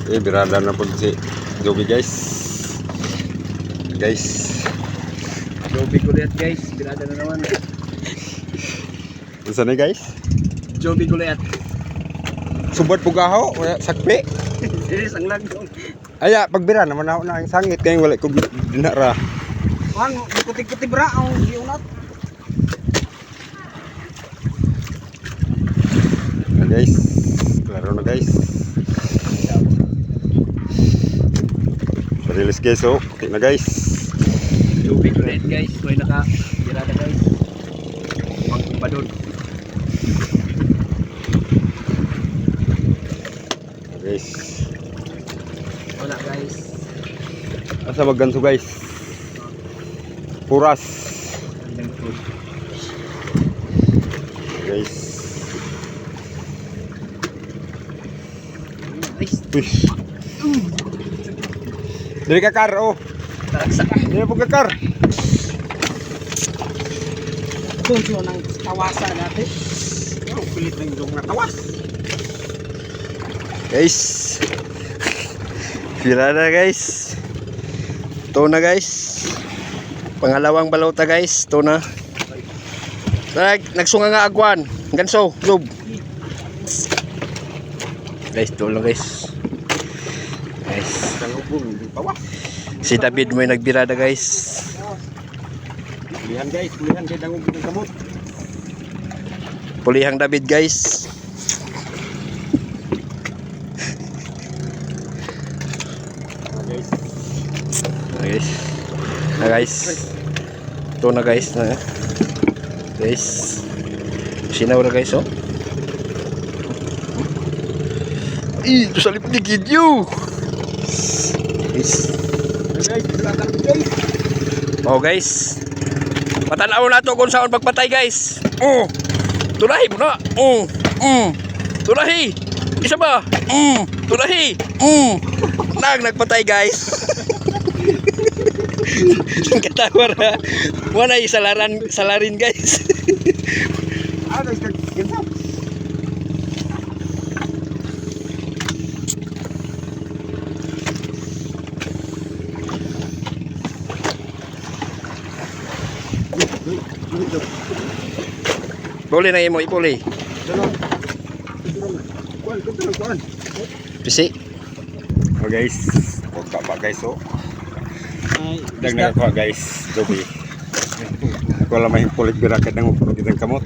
Birada na po si Joby guys. Joby Goliath guys, birada na naman. Unsa na guys? Joby Goliath. Subad pugaho, wala sakpi. Serious ang lagong. Aya, pagbira naman ako na ang sangit kay wala ko dinara. Ang kuti-kuti bra ang giunat. Guys, klaro na guys. Release guys, oh. Okay na guys. Joby Goliath guys, koy naka birada guys. Ang kumpadon. Guys. Wala guys. Asa magganso guys? Puras. Guys. Uy. Dili ka kar, oh. Dili po ka kar. Tunso ng tawasan natin. Oh, kulit ng dong na tawas. Guys. Pila na guys. Ito na guys. Pangalawang balota guys. Ito na. Nagsunga nga agwan. Ganso, Zob. Guys, ito lang guys. Guys. Si David mo yung nagbirada guys. Pulihan guys, pulihan kay dangog ng kamot. Pulihang David guys. Guys. Na guys. Ito na guys na. Guys. Sinaw na guys, oh. Ito sa lipid ni Gidyo. Guys. Oh guys. Matanaw na to kung saan pagpatay guys. Tulahi mo na. Tulahi. Isa ba? Tulahi. Nagpatay guys. Ang katawar ha. Wala yung salarin guys. Boleh na imo ipuli. Pisi. Oh guys, pagka pa guys oh. Dagdag ko guys, Joby. Ako lang may pulit birakat ng upro kitang kamot.